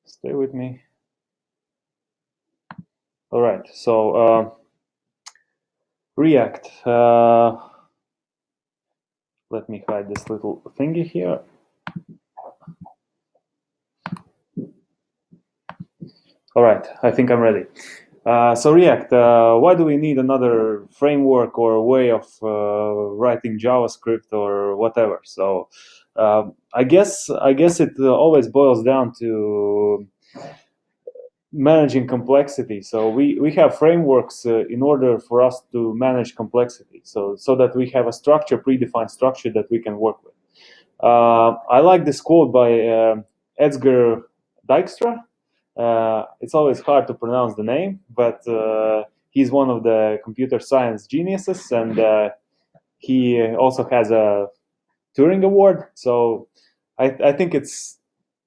Stay with me. All right, so React. Let me hide this little thingy here. All right, I think I'm ready. So React, why do we need another framework or way of writing JavaScript or whatever? So I guess it always boils down to managing complexity. So we have frameworks in order for us to manage complexity. So that we have a structure, predefined structure that we can work with. I like this quote by Edgar Dijkstra. It's always hard to pronounce the name, but he's one of the computer science geniuses, and he also has a Turing Award. So I think it's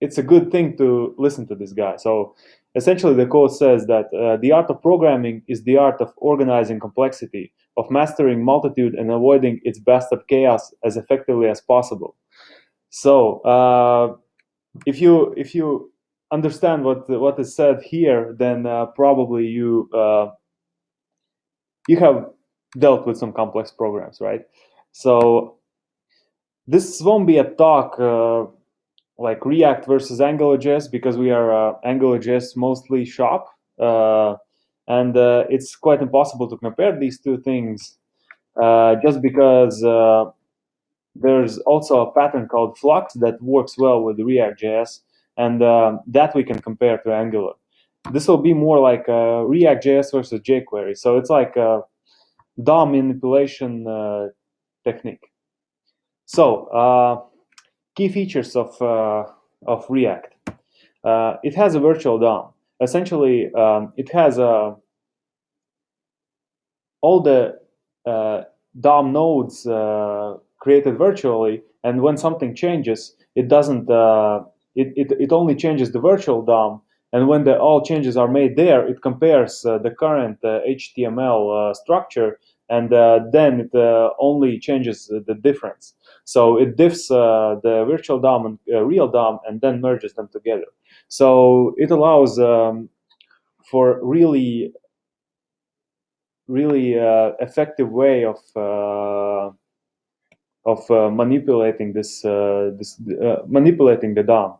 a good thing to listen to this guy. So essentially, the quote says that the art of programming is the art of organizing complexity, of mastering multitude and avoiding its bastard chaos as effectively as possible. So if you understand what is said here, then probably you have dealt with some complex programs, right? So this won't be a talk like React versus AngularJS, because we are AngularJS mostly shop, and it's quite impossible to compare these two things, just because there's also a pattern called Flux that works well with React.js, and that we can compare to Angular. This will be more like React.js versus jQuery, so it's like a DOM manipulation technique. So key features of React. It has a virtual DOM. Essentially, it has all the DOM nodes created virtually, and when something changes, it doesn't. It only changes the virtual DOM, and when all changes are made there, it compares the current HTML structure, and then it only changes the difference. So it diffs the virtual DOM and real DOM, and then merges them together. So it allows for really effective way of manipulating manipulating the DOM.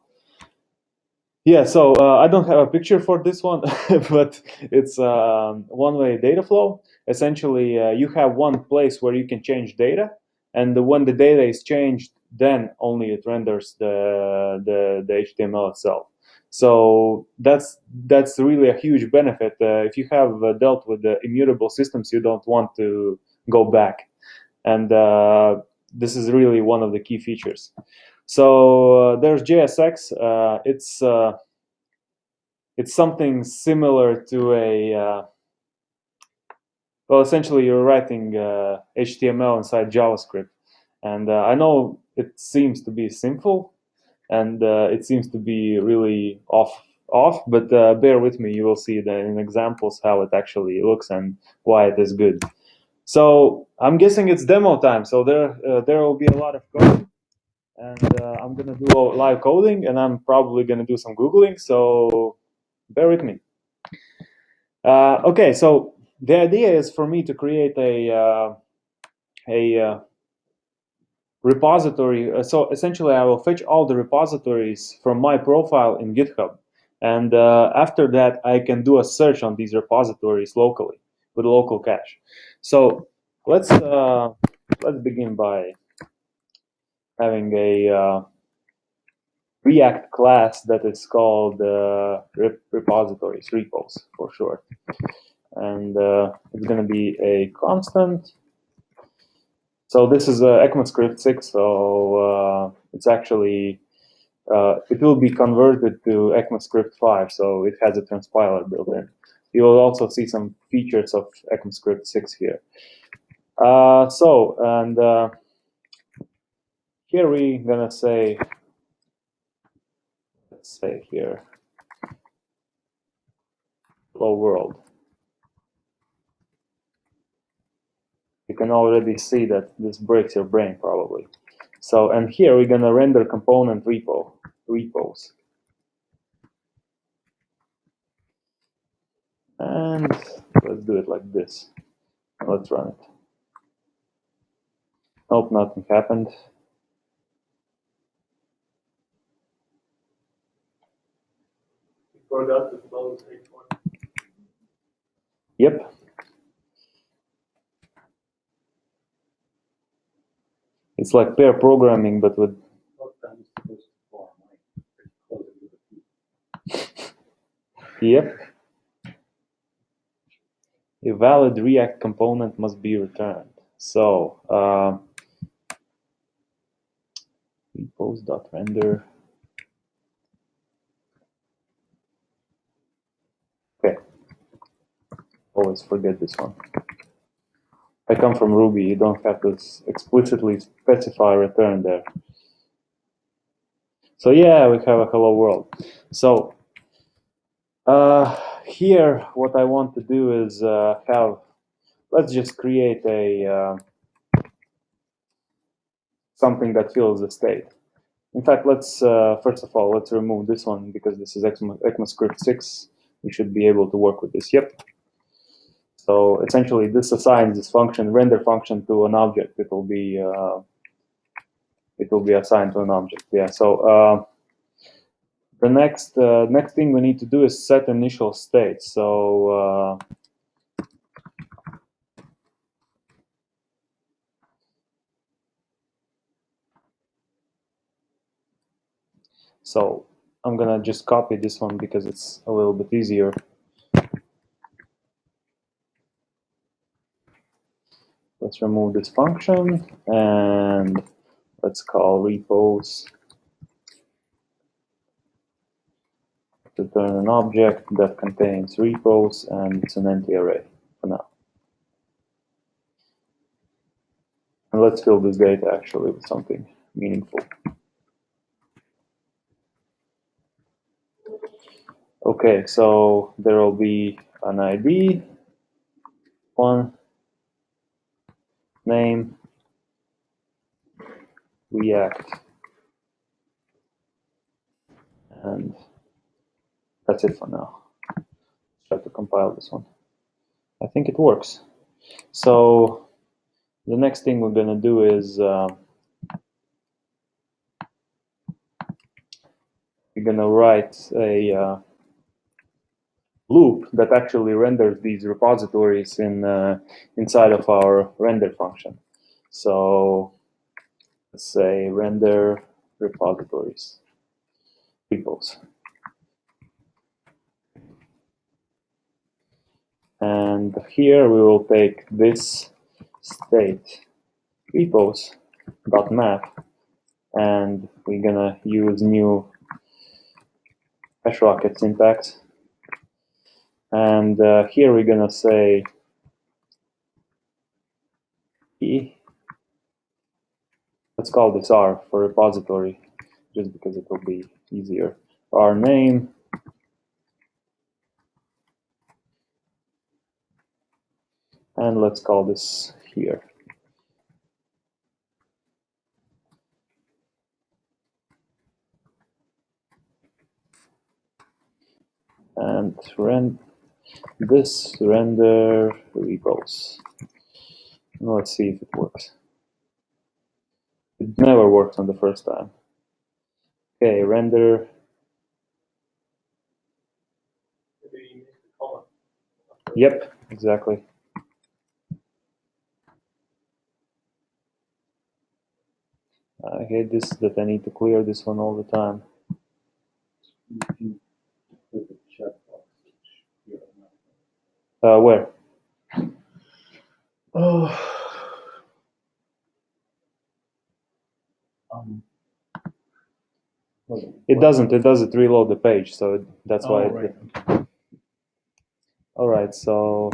Yeah, so I don't have a picture for this one, but it's one-way data flow. Essentially, you have one place where you can change data, and when the data is changed, then only it renders the HTML itself. So that's really a huge benefit. If you have dealt with the immutable systems, you don't want to go back, and this is really one of the key features. So there's JSX. It's something similar to a well, essentially you're writing HTML inside JavaScript, and I know it seems to be simple, and it seems to be really off, but bear with me. You will see in examples how it actually looks and why it is good. So I'm guessing it's demo time. So there will be a lot of code, and I'm gonna do live coding, and I'm probably gonna do some googling. So bear with me. Okay, so the idea is for me to create a repository. So essentially, I will fetch all the repositories from my profile in GitHub, and after that, I can do a search on these repositories locally with a local cache. So let's begin by having a React class that is called repositories, repos for short, and it's going to be a constant. So this is ECMAScript 6, so it's actually it will be converted to ECMAScript 5, so it has a transpiler built in. You will also see some features of ECMAScript 6 here. Here we're gonna say, let's say here, hello world. You can already see that this breaks your brain probably. So, and here we're gonna render component repos. And let's do it like this. Let's run it. Nope, nothing happened. You forgot to close H1. Yep. It's like pair programming, but with. Yep. A valid React component must be returned. So, repos.render. Okay. Always forget this one. I come from Ruby. You don't have to explicitly specify return there. So yeah, we have a hello world. So here, what I want to do is let's just create a something that fills the state. In fact, let's first of all, let's remove this one because this is ECMAScript 6. We should be able to work with this. Yep. So essentially, this assigns this function, render function, to an object. It will be assigned to an object. Yeah. So the next thing we need to do is set initial state. So I'm gonna just copy this one because it's a little bit easier. Let's remove this function and let's call repos to return an object that contains repos, and it's an empty array for now. And let's fill this data actually with something meaningful. Okay, so there will be an ID, one, name, React, and that's it for now. Let's try to compile this one. I think it works. So the next thing we're going to do is we're going to write a loop that actually renders these repositories inside of our render function. So let's say render repositories, repos. And here we will take this state repos.map, and we're gonna use new hashrocket syntax. And here we're gonna say let's call this R for repository, just because it will be easier. Our name, and let's call this here. And this render repos. Let's see if it works. It never works on the first time. Okay, render. Yep, exactly. I hate this, that I need to clear this one all the time. Where? Oh. It doesn't. It doesn't reload the page, so that's why. Right. All right, so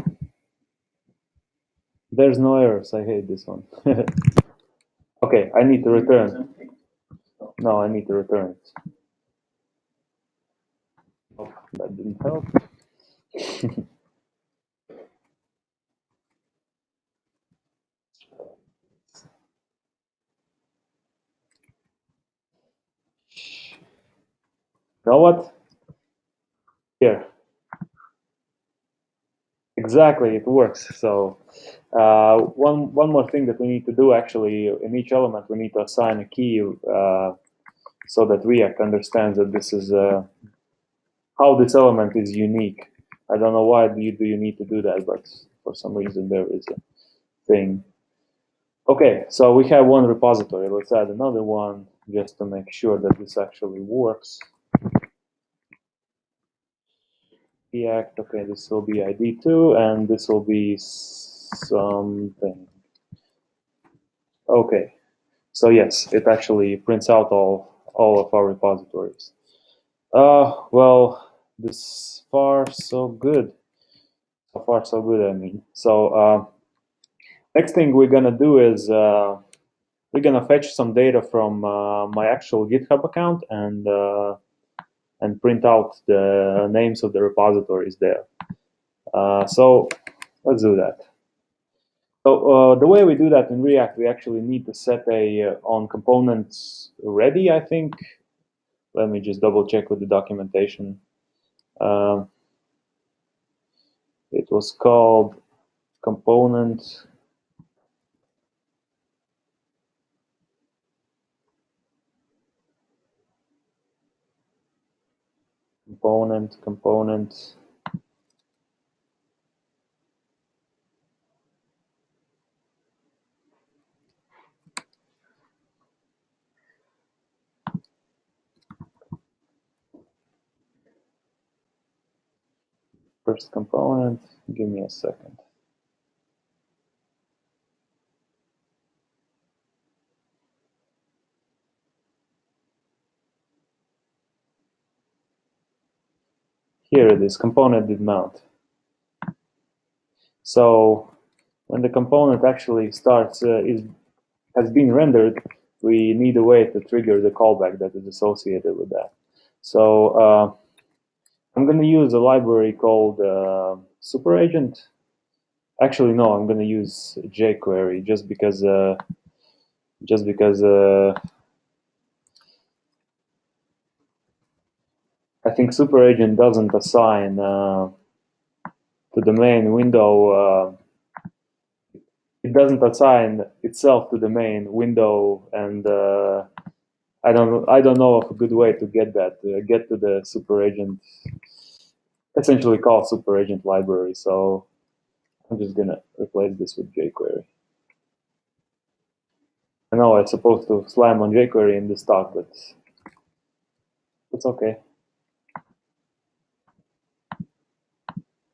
there's no errors. I hate this one. Okay, I need to return. No, I need to return it. Oh, that didn't help. You know what? Here. Exactly, it works. So one more thing that we need to do actually in each element, we need to assign a key so that React understands that this is how this element is unique. I don't know why do you need to do that, but for some reason there is a thing. Okay, so we have one repository. Let's add another one just to make sure that this actually works. React, okay, this will be ID2 and this will be something. Okay, so yes, it actually prints out all of our repositories. Well, this far so good. So far so good, I mean. So next thing we're gonna do is we're gonna fetch some data from my actual GitHub account and print out the names of the repositories there. So let's do that. So the way we do that in React, we actually need to set a on components ready, I think. Let me just double check with the documentation. Um, it was called component component. First component. Give me a second. Here it is, component did mount. So when the component actually starts has been rendered, we need a way to trigger the callback that is associated with that. So I'm going to use a library called superagent. Actually, no, I'm going to use jQuery just because I think superagent doesn't assign to the main window. It doesn't assign itself to the main window, and I don't know of a good way to get that get to the superagent. Essentially, called superagent library. So I'm just gonna replace this with jQuery. I know I'm supposed to slam on jQuery in this talk, but it's okay.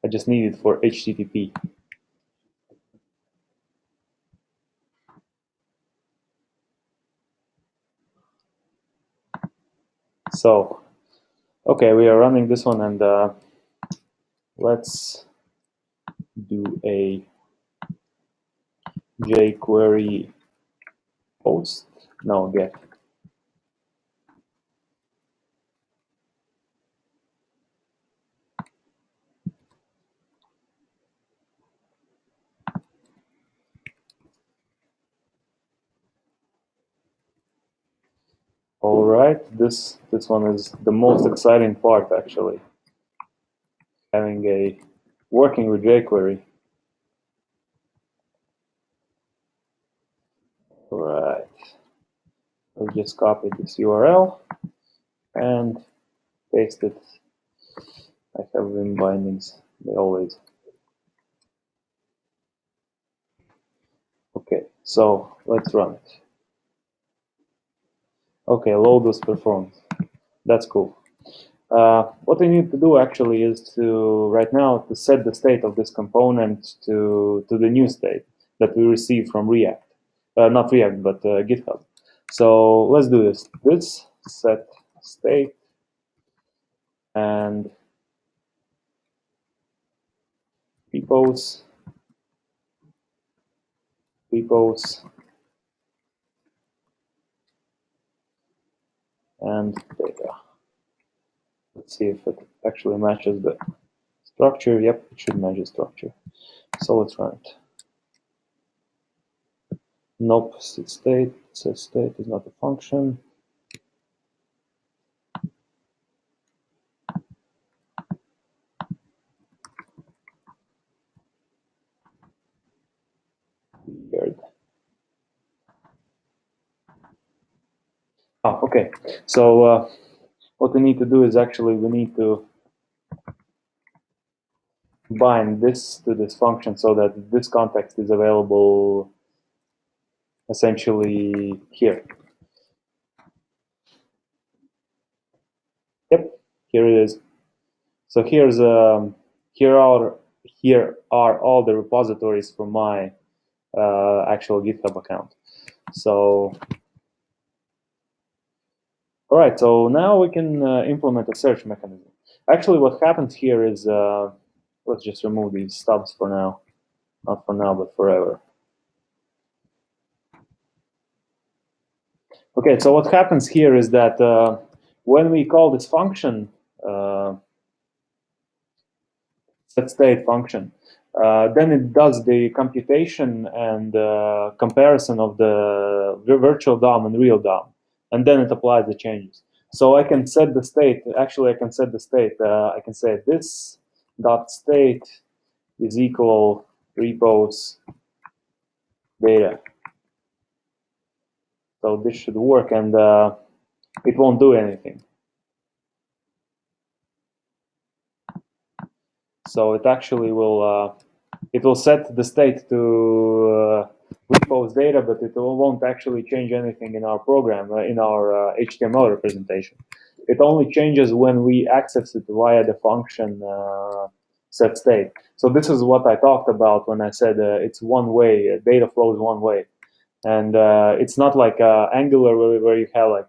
I just need it for HTTP. So, okay, we are running this one, and let's do a jQuery post. No, get. All right, this one is the most exciting part actually. Having a working with jQuery. All right, I'll just copy this URL and paste it. I have Vim bindings. They always. Okay, so let's run it. Okay, load was performed. That's cool. What we need to do actually is to right now to set the state of this component to the new state that we receive from React, not React but GitHub. So let's do this. This set state and repos and data. Let's see if it actually matches the structure. Yep, it should match the structure. So let's run it. Nope, set state is not a function. Weird. Oh, okay. So what we need to do is actually we need to bind this to this function so that this context is available essentially here. Yep, here it is. So here are all the repositories for my actual GitHub account. So all right, so now we can implement a search mechanism. Actually, what happens here is let's just remove these stubs for now. Not for now, but forever. Okay, so what happens here is that when we call this function, setState function, then it does the computation and comparison of the virtual DOM and real DOM, and then it applies the changes. So I can set the state. Actually, I can set the state. I can say this dot state is equal repos data. So this should work, and it won't do anything. So it actually will set the state to repos data, but it won't actually change anything in our program, in our HTML representation. It only changes when we access it via the function setState. So this is what I talked about when I said it's one way, data flows one way. And it's not like Angular where you have like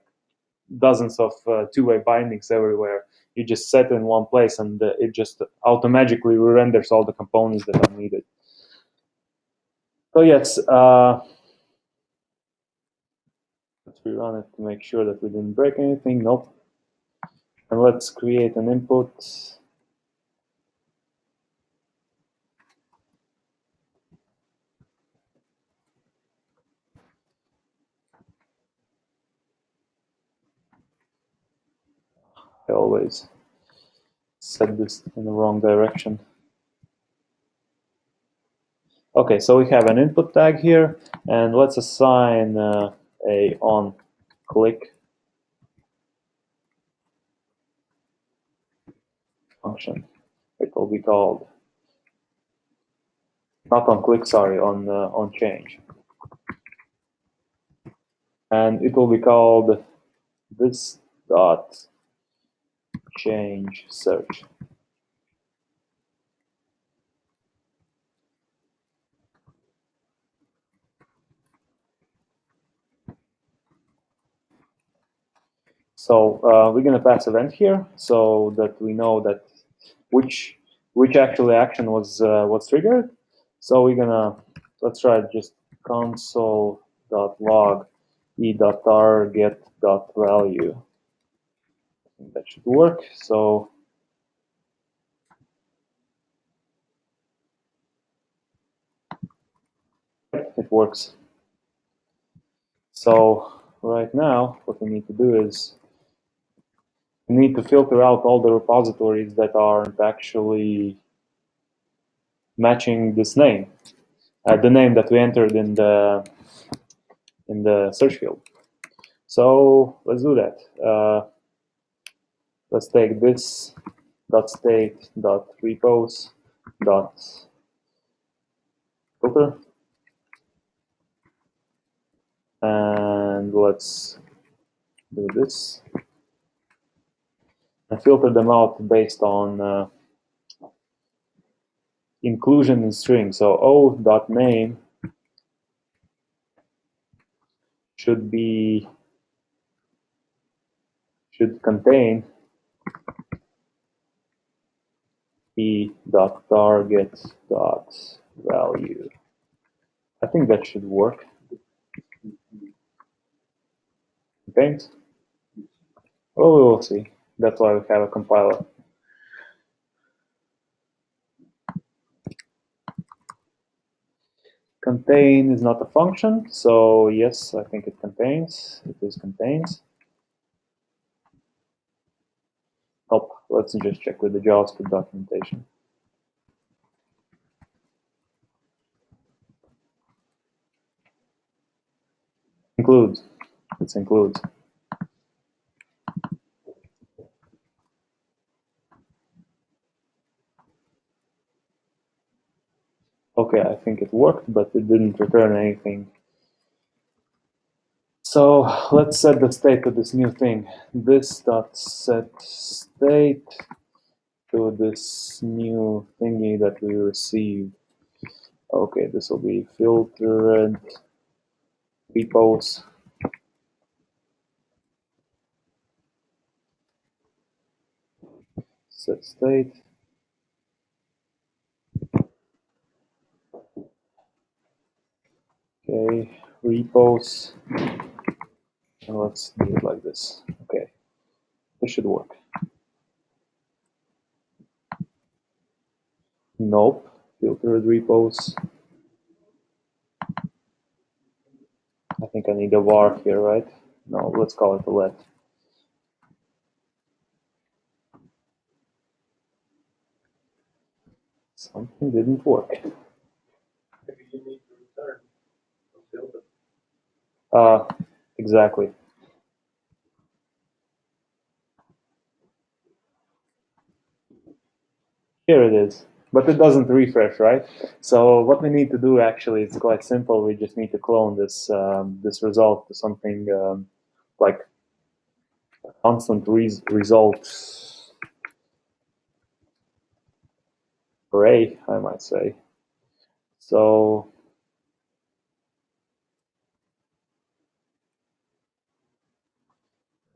dozens of two-way bindings everywhere. You just set it in one place and it just automatically renders all the components that are needed. So yes, let's rerun it to make sure that we didn't break anything. Nope. And let's create an input. I always set this in the wrong direction. Okay, so we have an input tag here, and let's assign a onClick function. It will be called not onClick, sorry, onChange, and it will be called this dot change search. So we're going to pass event here so that we know that which actually action was triggered. So we're gonna let's try just console.log e.target.value. I think that should work. So it works. So right now, what we need to do is we need to filter out all the repositories that aren't actually matching this name, the name that we entered in the search field. So let's do that. Let's take this dot state dot repos dot filter, and let's do this and filter them out based on inclusion in string. So o.name should contain e.target.value. I think that should work. Contains? Well, we will see. That's why we have a compiler. Contain is not a function, so yes, I think it contains. It is contains. Nope, let's just check with the JavaScript documentation. include. Let's include. Okay, I think it worked, but it didn't return anything. So let's set the state to this new thing. This dot set state to this new thingy that we received. Okay, this will be filtered repos. Set state. Okay, repos. And let's do it like this. Okay, this should work. Nope. Filtered repos. I think I need a var here, right? No, let's call it a let. Something didn't work. Maybe you need to return a filter. Exactly. Here it is. But it doesn't refresh, right? So what we need to do actually is quite simple. We just need to clone this result to something like a constant result array, I might say. So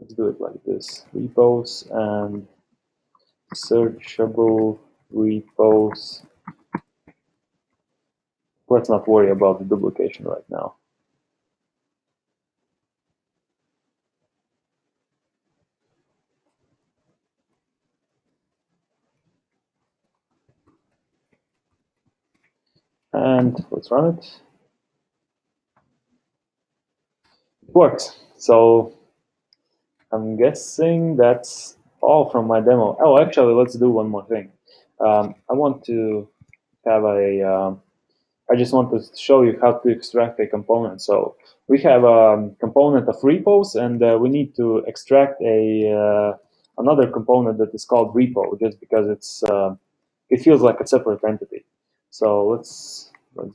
let's do it like this. Repos and searchable repos. Let's not worry about the duplication right now. And let's run it. It works. So I'm guessing that's all from my demo. Oh, actually, let's do one more thing. I want to have I just want to show you how to extract a component. So we have a component of repos, and we need to extract another component that is called repo, just because it feels like a separate entity. So let's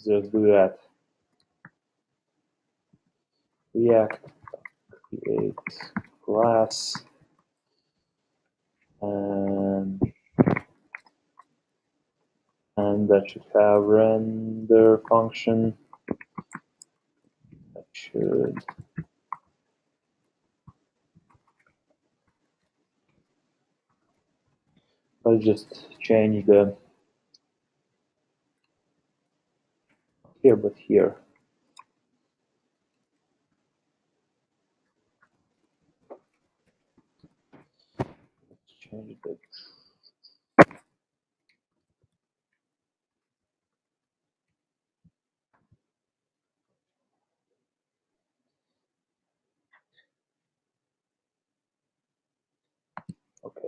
just do that. React create class and that should have render function. That should let's just change the here, but here. Let's change the okay.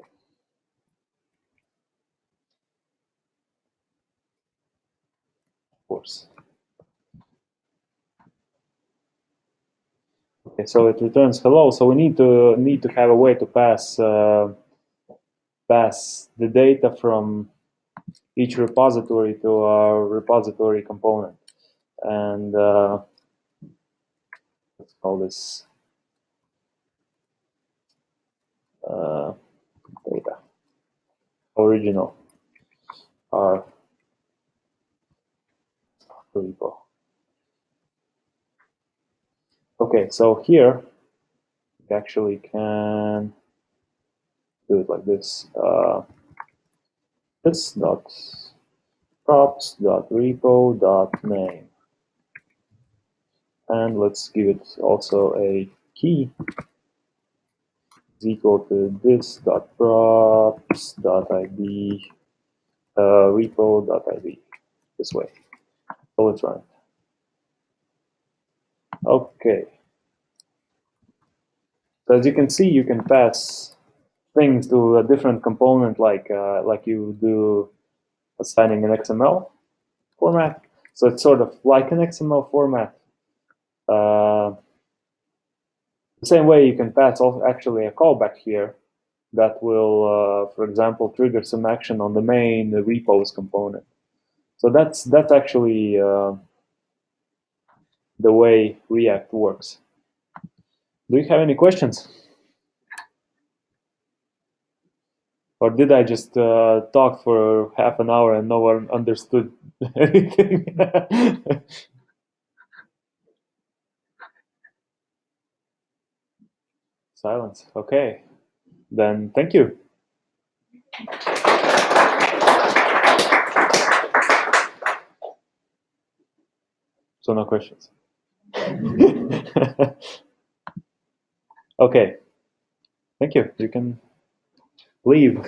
Of course. Okay, so it returns hello. So we need to have a way to pass the data from each repository to our repository component, and let's call this uh, data original our repo. Okay, so here we actually can do it like this. This dot props dot repo dot name, and let's give it also a key is equal to this dot props dot id repo dot id this way. So let's run it. Okay. So as you can see, you can pass things to a different component, like you do assigning an XML format. So it's sort of like an XML format. Uh, The same way you can pass also actually a callback here that will, for example, trigger some action on the main repos component. So that's actually the way React works. Do you have any questions? Or did I just talk for half an hour and no one understood anything? Silence. Okay. Then thank you. So no questions. Okay. Thank you. You can leave.